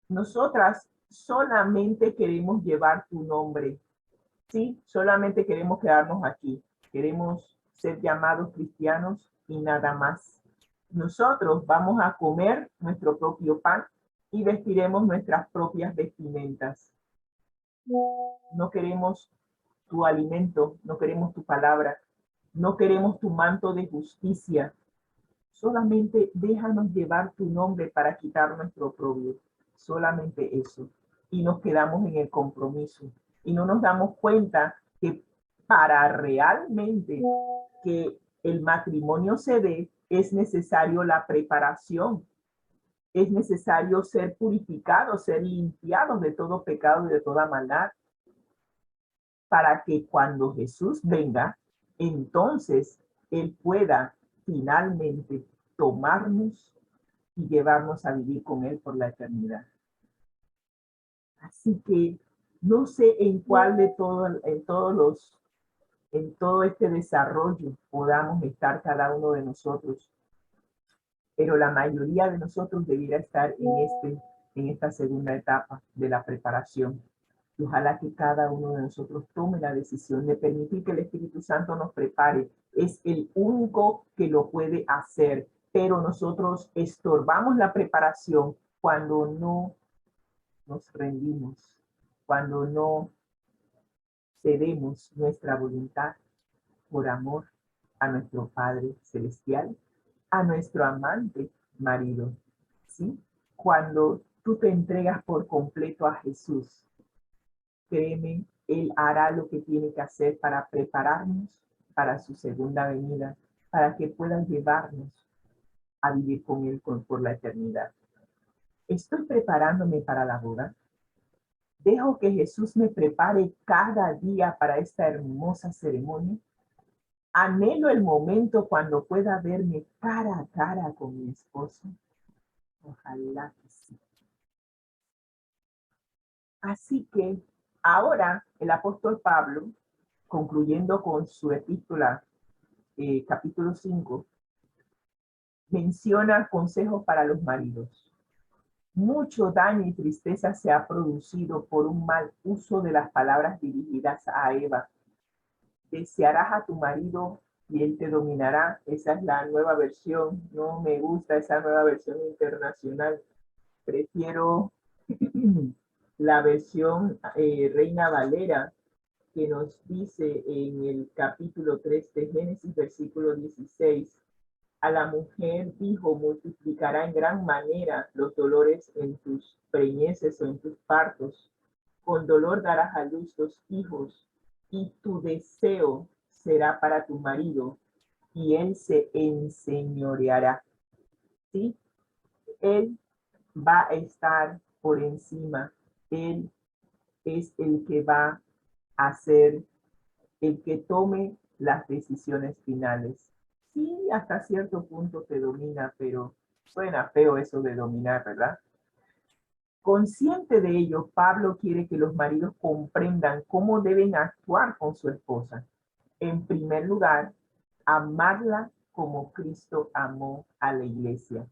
Nosotras solamente queremos llevar tu nombre, ¿sí? Solamente queremos quedarnos aquí. Queremos ser llamados cristianos y nada más. Nosotros vamos a comer nuestro propio pan y vestiremos nuestras propias vestimentas. No queremos tu alimento, no queremos tu palabra, no queremos tu manto de justicia. Solamente déjanos llevar tu nombre para quitar nuestro oprobio. Solamente eso. Y nos quedamos en el compromiso. Y no nos damos cuenta que para realmente que el matrimonio se dé, es necesario la preparación. Es necesario ser purificados, ser limpiados de todo pecado y de toda maldad, para que cuando Jesús venga, entonces Él pueda finalmente tomarnos y llevarnos a vivir con Él por la eternidad. Así que no sé en cuál de en todo este desarrollo podamos estar cada uno de nosotros, pero la mayoría de nosotros debiera estar en esta segunda etapa de la preparación. Y ojalá que cada uno de nosotros tome la decisión de permitir que el Espíritu Santo nos prepare. Es el único que lo puede hacer, pero nosotros estorbamos la preparación cuando no nos rendimos, cuando no cedemos nuestra voluntad por amor a nuestro Padre Celestial, a nuestro amante marido, ¿sí? Cuando tú te entregas por completo a Jesús, créeme, Él hará lo que tiene que hacer para prepararnos para su segunda venida, para que puedan llevarnos a vivir con Él por la eternidad. ¿Estoy preparándome para la boda? ¿Dejo que Jesús me prepare cada día para esta hermosa ceremonia? Anhelo el momento cuando pueda verme cara a cara con mi esposo. Ojalá que sí. Así que ahora el apóstol Pablo, concluyendo con su epístola, capítulo 5, menciona consejos para los maridos. Mucho daño y tristeza se ha producido por un mal uso de las palabras dirigidas a Eva. Desearás a tu marido y él te dominará. Esa es la nueva versión. No me gusta esa nueva versión internacional. Prefiero la versión Reina Valera, que nos dice en el capítulo 3 de Génesis, versículo 16, a la mujer dijo, multiplicará en gran manera los dolores en tus preñeces o en tus partos. Con dolor darás a luz 2 hijos, y tu deseo será para tu marido, y él se enseñoreará. ¿Sí? Él va a estar por encima. Él es el que va a ser el que tome las decisiones finales. Sí, hasta cierto punto te domina, pero suena feo eso de dominar, ¿verdad? Consciente de ello, Pablo quiere que los maridos comprendan cómo deben actuar con su esposa. En primer lugar, amarla como Cristo amó a la iglesia,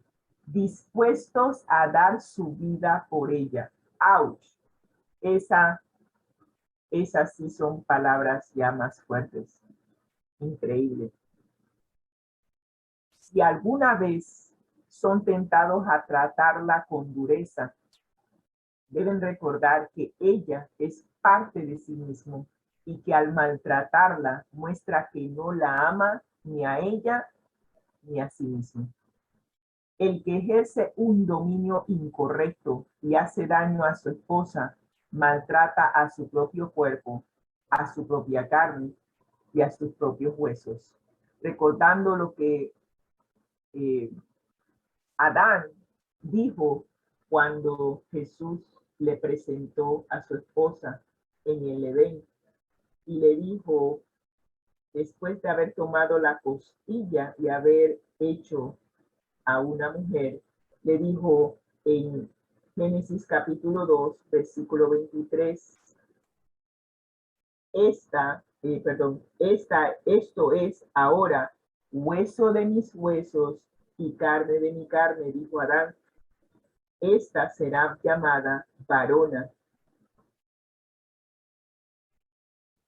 dispuestos a dar su vida por ella. ¡Auch! Esas sí son palabras ya más fuertes. Increíble. Si alguna vez son tentados a tratarla con dureza, deben recordar que ella es parte de sí mismo y que al maltratarla muestra que no la ama ni a ella ni a sí mismo. El que ejerce un dominio incorrecto y hace daño a su esposa, maltrata a su propio cuerpo, a su propia carne y a sus propios huesos. Recordando lo que Adán dijo cuando Jesús le presentó a su esposa en el Edén y le dijo, después de haber tomado la costilla y haber hecho a una mujer, le dijo en Génesis capítulo 2, versículo 23, esto es ahora hueso de mis huesos y carne de mi carne, dijo Adán. Esta será llamada varona,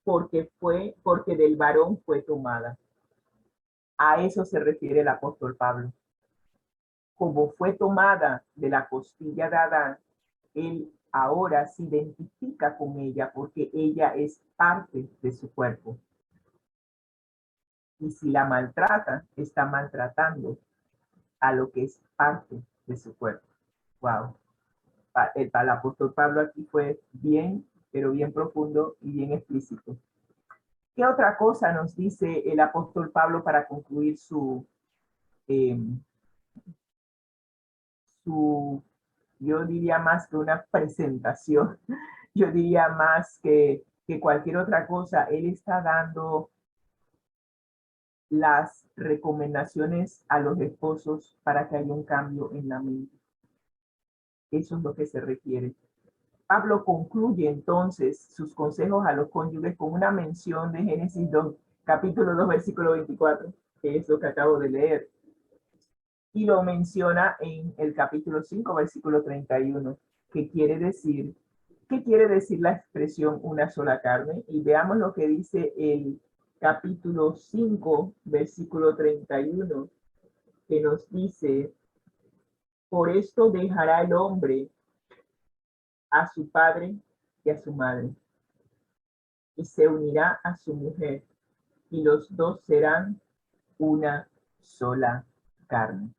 porque del varón fue tomada. A eso se refiere el apóstol Pablo. Como fue tomada de la costilla de Adán, él ahora se identifica con ella porque ella es parte de su cuerpo. Y si la maltrata, está maltratando a lo que es parte de su cuerpo. Wow. El apóstol Pablo aquí fue bien, pero bien profundo y bien explícito. ¿Qué otra cosa nos dice el apóstol Pablo para concluir yo diría más que una presentación, yo diría más que cualquier otra cosa? Él está dando las recomendaciones a los esposos para que haya un cambio en la mente. Eso es lo que se requiere. Pablo concluye entonces sus consejos a los cónyuges con una mención de Génesis 2, capítulo 2, versículo 24, que es lo que acabo de leer. Y lo menciona en el capítulo 5, versículo 31, que quiere decir, ¿qué quiere decir la expresión una sola carne? Y veamos lo que dice el capítulo 5, versículo 31, que nos dice, por esto dejará el hombre a su padre y a su madre, y se unirá a su mujer, y los dos serán una sola carne.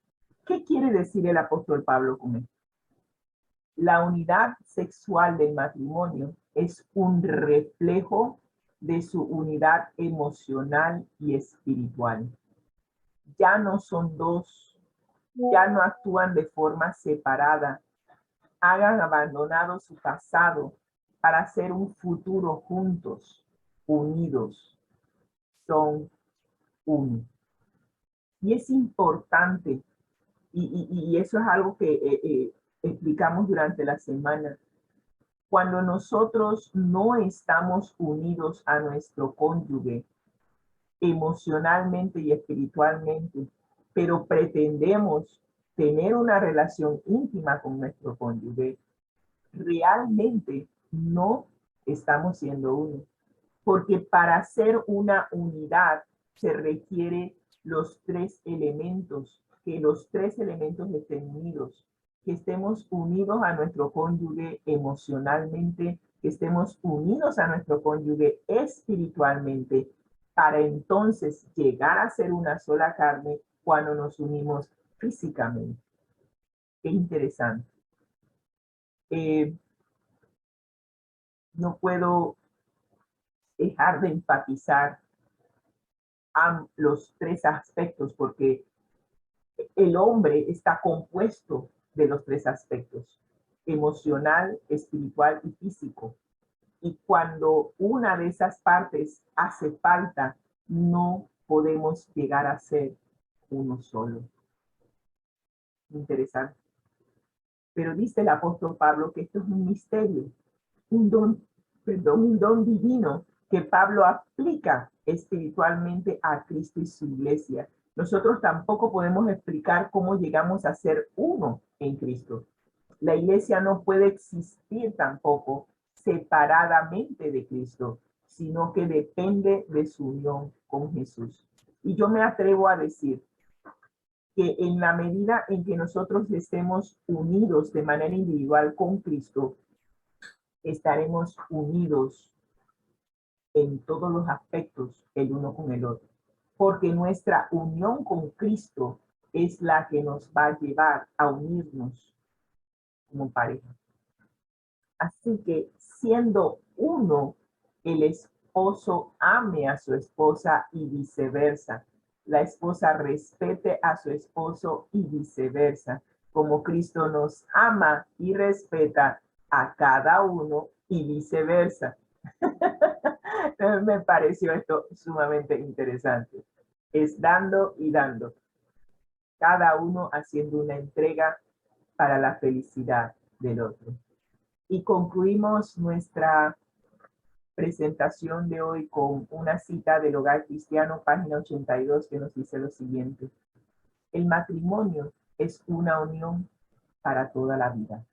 ¿Qué quiere decir el apóstol Pablo con esto? La unidad sexual del matrimonio es un reflejo de su unidad emocional y espiritual. Ya no son dos, ya no actúan de forma separada, han abandonado su pasado para hacer un futuro juntos, unidos, son uno. Y es importante, y eso es algo que explicamos durante la semana. Cuando nosotros no estamos unidos a nuestro cónyuge emocionalmente y espiritualmente, pero pretendemos tener una relación íntima con nuestro cónyuge, realmente no estamos siendo uno. Porque para hacer una unidad se requiere los tres elementos, que los tres elementos estén unidos, que estemos unidos a nuestro cónyuge emocionalmente, que estemos unidos a nuestro cónyuge espiritualmente, para entonces llegar a ser una sola carne cuando nos unimos físicamente. Qué interesante. No puedo dejar de enfatizar los tres aspectos, porque el hombre está compuesto de los tres aspectos: emocional, espiritual y físico. Y cuando una de esas partes hace falta, no podemos llegar a ser uno solo. Interesante. Pero dice el apóstol Pablo que esto es un misterio, un don divino que Pablo aplica espiritualmente a Cristo y su iglesia. Nosotros tampoco podemos explicar cómo llegamos a ser uno en Cristo. La iglesia no puede existir tampoco separadamente de Cristo, sino que depende de su unión con Jesús. Y yo me atrevo a decir que en la medida en que nosotros estemos unidos de manera individual con Cristo, estaremos unidos en todos los aspectos el uno con el otro. Porque nuestra unión con Cristo es la que nos va a llevar a unirnos como pareja. Así que siendo uno, el esposo ame a su esposa y viceversa. La esposa respete a su esposo y viceversa, como Cristo nos ama y respeta a cada uno y viceversa. Me pareció esto sumamente interesante. Es dando y dando, cada uno haciendo una entrega para la felicidad del otro. Y concluimos nuestra presentación de hoy con una cita del Hogar Cristiano, página 82, que nos dice lo siguiente: el matrimonio es una unión para toda la vida.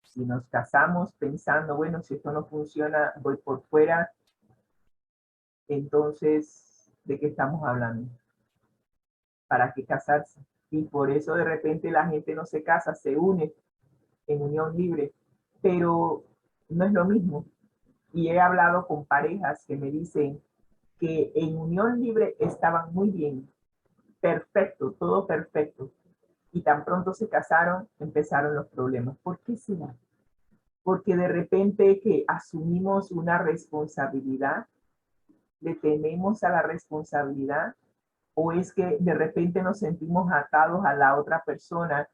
Si nos casamos pensando, bueno, si esto no funciona, voy por fuera, entonces, ¿de qué estamos hablando? ¿Para qué casarse? Y por eso de repente la gente no se casa, se une en unión libre, pero no es lo mismo. Y he hablado con parejas que me dicen que en unión libre estaban muy bien, perfecto, todo perfecto. Y tan pronto se casaron, empezaron los problemas. ¿Por qué será? Porque de repente que asumimos una responsabilidad, le tememos a la responsabilidad, o es que de repente nos sentimos atados a la otra persona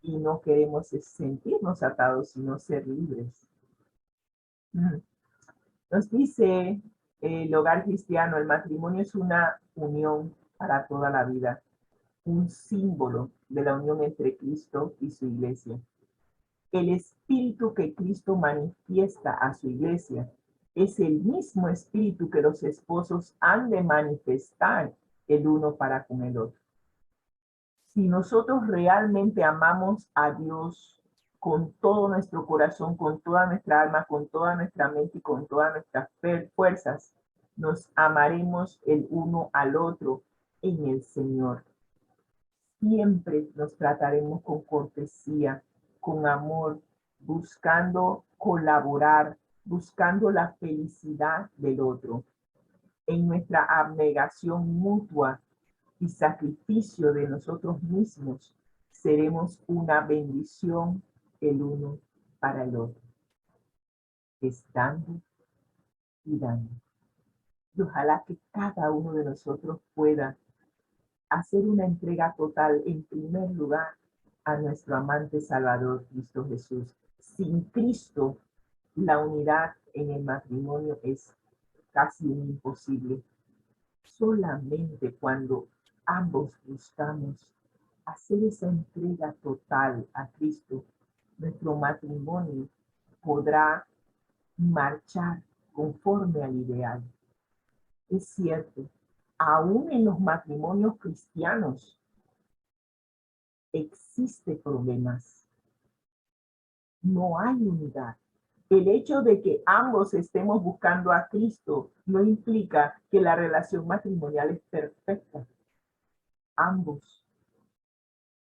y no queremos sentirnos atados, sino ser libres. Nos dice el Hogar Cristiano, el matrimonio es una unión para toda la vida, un símbolo de la unión entre Cristo y su iglesia. El espíritu que Cristo manifiesta a su iglesia es el mismo espíritu que los esposos han de manifestar el uno para con el otro. Si nosotros realmente amamos a Dios con todo nuestro corazón, con toda nuestra alma, con toda nuestra mente y con todas nuestras fuerzas, nos amaremos el uno al otro en el Señor. Siempre nos trataremos con cortesía, con amor, buscando colaborar, buscando la felicidad del otro. En nuestra abnegación mutua y sacrificio de nosotros mismos, seremos una bendición el uno para el otro. Es dando y dando. Y ojalá que cada uno de nosotros pueda hacer una entrega total, en primer lugar, a nuestro amante Salvador, Cristo Jesús. Sin Cristo, la unidad en el matrimonio es casi un imposible. Solamente cuando ambos buscamos hacer esa entrega total a Cristo, nuestro matrimonio podrá marchar conforme al ideal. Es cierto, aún en los matrimonios cristianos existen problemas. No hay unidad. El hecho de que ambos estemos buscando a Cristo no implica que la relación matrimonial es perfecta. Ambos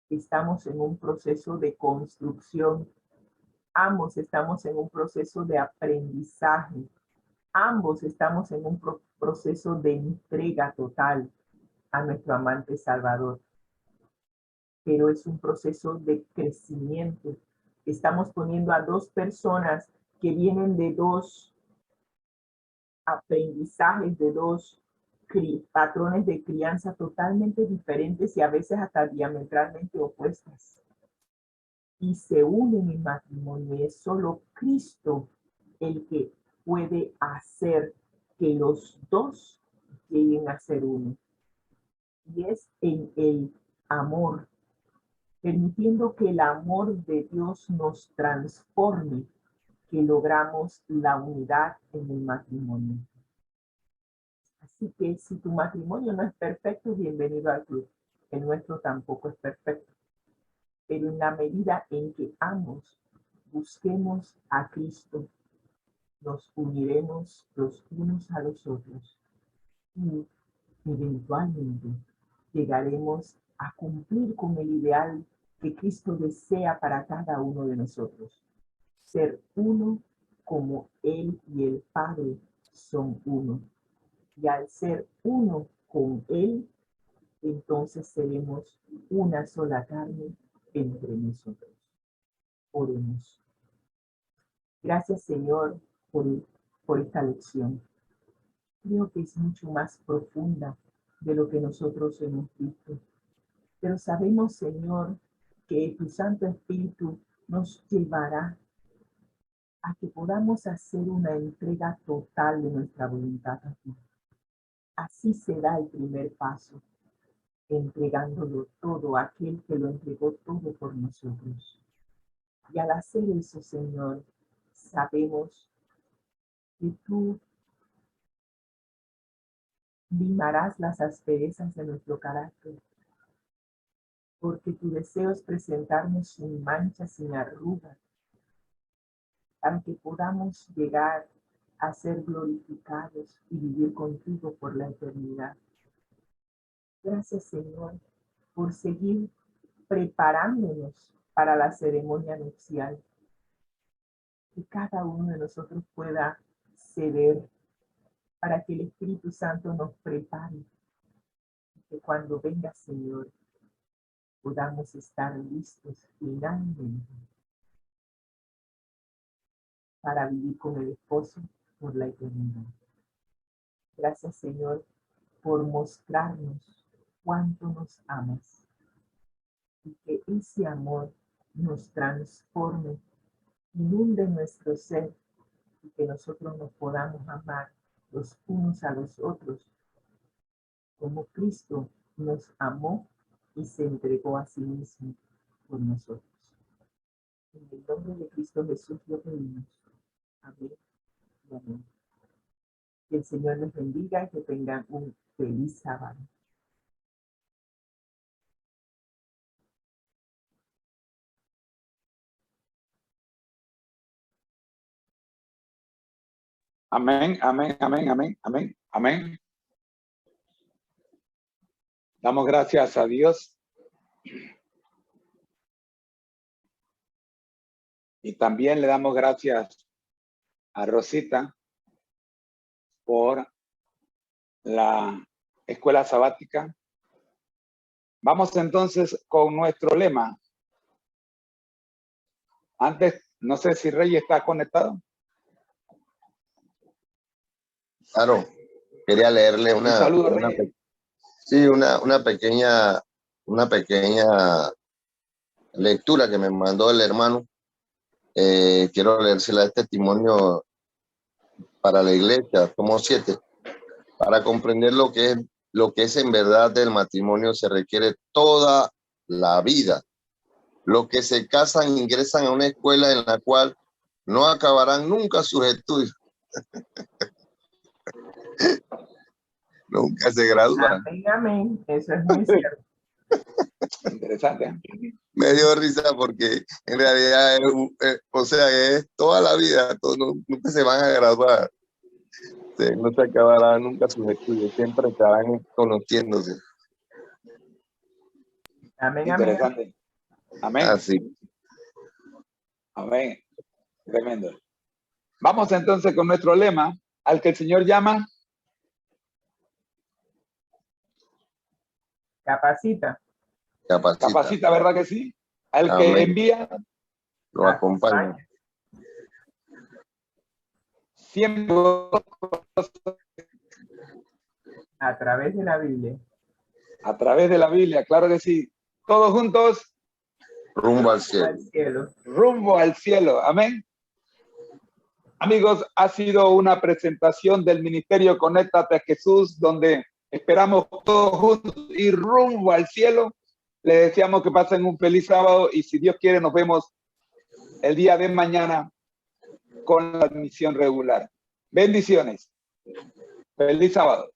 estamos en un proceso de construcción. Ambos estamos en un proceso de aprendizaje. Ambos estamos en un proceso de entrega total a nuestro amante Salvador. Pero es un proceso de crecimiento. Estamos poniendo a dos personas que vienen de dos aprendizajes, de dos patrones de crianza totalmente diferentes y a veces hasta diametralmente opuestas. Y se unen en matrimonio y es solo Cristo el que puede hacer que los dos lleguen a ser uno. Y es en el amor, permitiendo que el amor de Dios nos transforme, que logramos la unidad en el matrimonio. Así que si tu matrimonio no es perfecto, bienvenido al club. El nuestro tampoco es perfecto. Pero en la medida en que ambos busquemos a Cristo, nos uniremos los unos a los otros y eventualmente llegaremos a cumplir con el ideal que Cristo desea para cada uno de nosotros. Ser uno como Él y el Padre son uno. Y al ser uno con Él, entonces seremos una sola carne entre nosotros. Oremos. Gracias, Señor, por esta lección. Creo que es mucho más profunda de lo que nosotros hemos visto. Pero sabemos, Señor, que tu Santo Espíritu nos llevará a que podamos hacer una entrega total de nuestra voluntad a ti. Así será el primer paso, entregándolo todo a aquel que lo entregó todo por nosotros. Y al hacer eso, Señor, sabemos que tú limarás las asperezas de nuestro carácter, porque tu deseo es presentarnos sin mancha, sin arrugas, para que podamos llegar a ser glorificados y vivir contigo por la eternidad. Gracias, Señor, por seguir preparándonos para la ceremonia nupcial. Que cada uno de nosotros pueda ceder para que el Espíritu Santo nos prepare. Y que cuando venga, Señor, podamos estar listos finalmente para vivir con el esposo por la eternidad. Gracias, Señor, por mostrarnos cuánto nos amas y que ese amor nos transforme, inunde nuestro ser y que nosotros nos podamos amar los unos a los otros como Cristo nos amó y se entregó a sí mismo por nosotros. En el nombre de Cristo Jesús lo pedimos. Amén y amén. Que el Señor les bendiga y que tengan un feliz sábado. Amén, amén, amén, amén, amén, amén. Damos gracias a Dios. Y también le damos gracias a Rosita por la escuela sabática. Vamos entonces con nuestro lema. Antes, no sé si Rey está conectado. Claro, quería leerle Un saludo, Rey. una pequeña lectura que me mandó el hermano. Quiero leérsela, el testimonio para la iglesia, como 7. Para comprender lo que es en verdad del matrimonio se requiere toda la vida. Los que se casan ingresan a una escuela en la cual no acabarán nunca sus estudios. Nunca se gradúan. Amén, amén. Eso es muy cierto. Interesante. Me dio risa porque en realidad es toda la vida, nunca se van a graduar. No se acabarán nunca sus estudios, siempre estarán conociéndose. Amén, Interesante. Amén. Así. Amén. Tremendo. Vamos entonces con nuestro lema, al que el Señor llama. Capacita. Capacita, ¿verdad que sí? Al Amén. que envía. Lo acompaña. Siempre a través de la Biblia. A través de la Biblia, claro que sí. Todos juntos. Rumbo al cielo. Al cielo. Rumbo al cielo. Amén. Amigos, ha sido una presentación del Ministerio Conéctate a Jesús, donde esperamos todos juntos ir rumbo al cielo. Les deseamos que pasen un feliz sábado y si Dios quiere nos vemos el día de mañana con la admisión regular. Bendiciones. Feliz sábado.